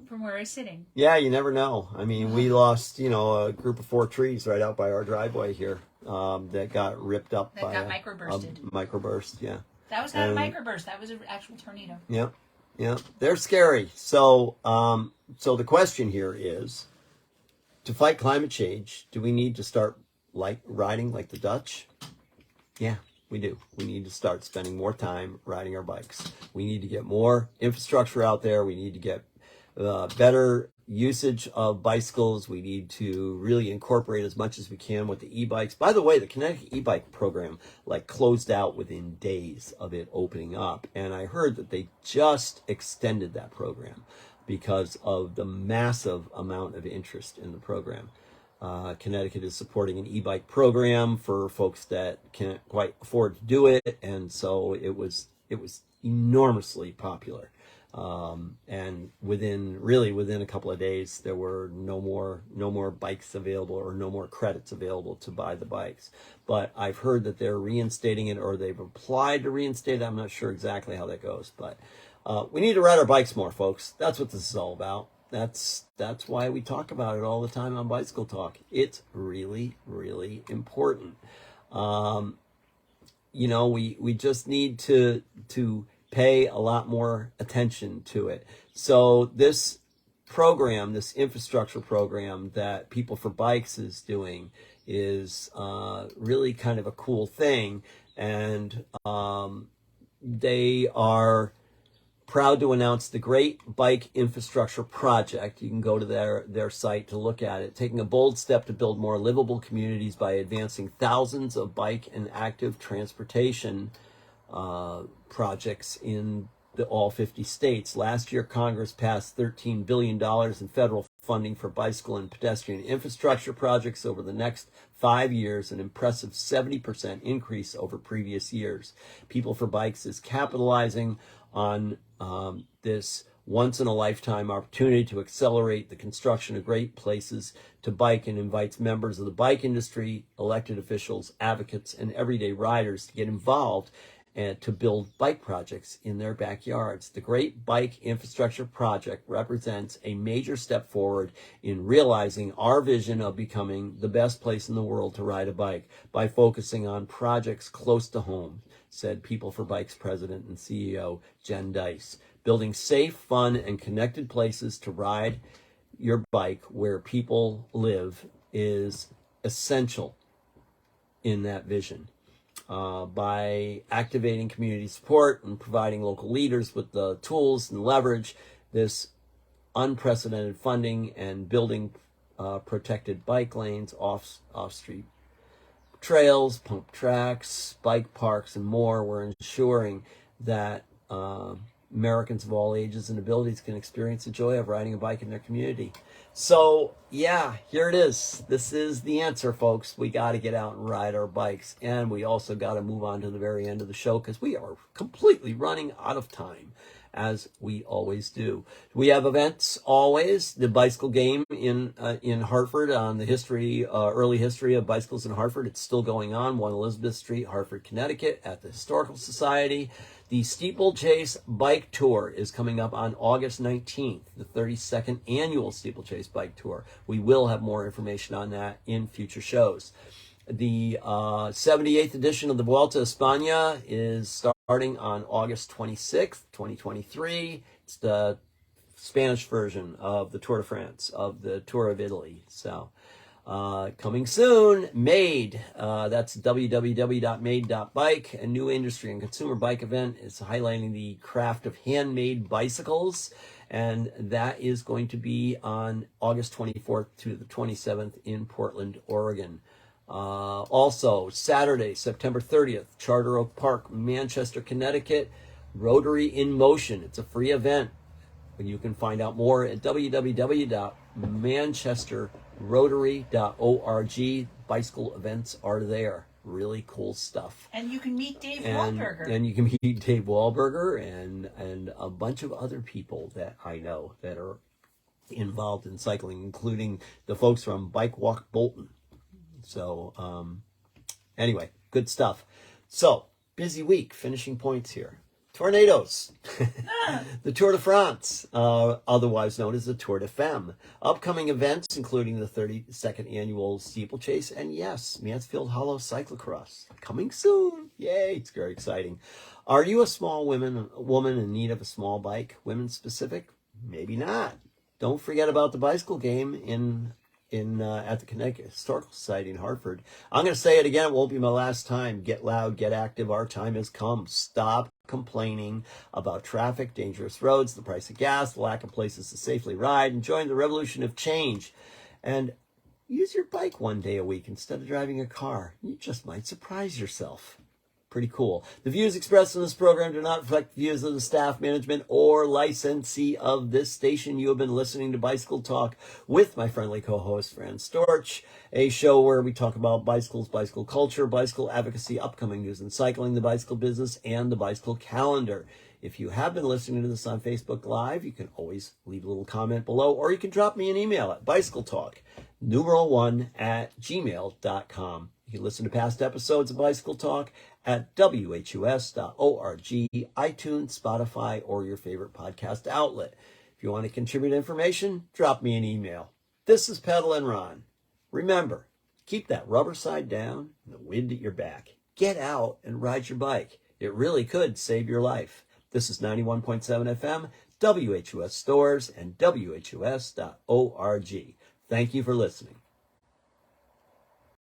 from where I was sitting. Yeah, you never know. I mean, we lost, a group of 4 trees right out by our driveway here that got ripped up That by got a microbursted. microburst. Yeah. That was not a microburst. That was an actual tornado. Yep. Yep. They're scary. So, so the question here is, to fight climate change, do we need to start riding like the Dutch? Yeah, we do. We need to start spending more time riding our bikes. We need to get more infrastructure out there. We need to get better usage of bicycles. We need to really incorporate as much as we can with the e-bikes. By the way, the Connecticut e-bike program closed out within days of it opening up. And I heard that they just extended that program because of the massive amount of interest in the program. Connecticut is supporting an e-bike program for folks that can't quite afford to do it, and so it was enormously popular. And within a couple of days, there were no more bikes available, or no more credits available to buy the bikes. But I've heard that they're reinstating it, or they've applied to reinstate it. I'm not sure exactly how that goes, but we need to ride our bikes more, folks. That's what this is all about. That's why we talk about it all the time on Bicycle Talk. It's really, really important. We just need to pay a lot more attention to it. So this program, this infrastructure program that People for Bikes is doing, is really kind of a cool thing, and they are proud to announce the Great Bike Infrastructure Project. You can go to their site to look at it. Taking a bold step to build more livable communities by advancing thousands of bike and active transportation projects in all 50 states. Last year, Congress passed $13 billion in federal funding for bicycle and pedestrian infrastructure projects over the next 5 years, an impressive 70% increase over previous years. People for Bikes is capitalizing on this once-in-a-lifetime opportunity to accelerate the construction of great places to bike and invites members of the bike industry, elected officials, advocates, and everyday riders to get involved and to build bike projects in their backyards. The Great Bike Infrastructure Project represents a major step forward in realizing our vision of becoming the best place in the world to ride a bike by focusing on projects close to home, said People for Bikes President and CEO Jen Dice. Building safe, fun, and connected places to ride your bike where people live is essential in that vision. By activating community support and providing local leaders with the tools and leverage, this unprecedented funding and building protected bike lanes, off-street trails, pump tracks, bike parks, and more, we're ensuring that Americans of all ages and abilities can experience the joy of riding a bike in their community. So, yeah, here it is. This is the answer, folks. We got to get out and ride our bikes. And we also got to move on to the very end of the show because we are completely running out of time, as we always do. We have events always. The bicycle game in Hartford on the early history of bicycles in Hartford. It's still going on, 1 Elizabeth Street, Hartford, Connecticut, at the Historical Society. The Steeplechase Bike Tour is coming up on August 19th, the 32nd annual Steeplechase Bike Tour. We will have more information on that in future shows. The 78th edition of the Vuelta a España is starting on August 26th, 2023. It's the Spanish version of the Tour de France, of the Tour of Italy. So, coming soon, Made. That's www.made.bike. A new industry and consumer bike event is highlighting the craft of handmade bicycles. And that is going to be on August 24th to the 27th in Portland, Oregon. Also, Saturday, September 30th, Charter Oak Park, Manchester, Connecticut, Rotary in Motion. It's a free event. You can find out more at www.manchesterrotary.org. Bicycle events are there. Really cool stuff. And you can meet Dave Wahlberger. And you can meet Dave Wahlberger and a bunch of other people that I know that are involved in cycling, including the folks from Bike Walk Bolton. So, anyway, good stuff. So, busy week, finishing points here. Tornadoes. The Tour de France, otherwise known as the Tour de Femme. Upcoming events, including the 32nd annual Steeplechase, and yes, Mansfield Hollow Cyclocross. Coming soon. Yay, it's very exciting. Are you a small woman in need of a small bike? Women specific? Maybe not. Don't forget about the bicycle game at the Connecticut Historical Society in Hartford. I'm going to say it again. It won't be my last time. Get loud, get active. Our time has come. Stop complaining about traffic, dangerous roads, the price of gas, the lack of places to safely ride, and join the revolution of change. And use your bike one day a week instead of driving a car. You just might surprise yourself. Pretty cool. The views expressed in this program do not reflect the views of the staff, management, or licensee of this station. You have been listening to Bicycle Talk with my friendly co-host, Fran Storch, a show where we talk about bicycles, bicycle culture, bicycle advocacy, upcoming news in cycling, the bicycle business, and the bicycle calendar. If you have been listening to this on Facebook Live, you can always leave a little comment below, or you can drop me an email at bicycletalk1@gmail.com. You can listen to past episodes of Bicycle Talk at whus.org, iTunes, Spotify, or your favorite podcast outlet. If you want to contribute information, drop me an email. This is Pedal and Ron. Remember, keep that rubber side down and the wind at your back. Get out and ride your bike. It really could save your life. This is 91.7 FM, WHUS Stores, and WHUS.org. Thank you for listening.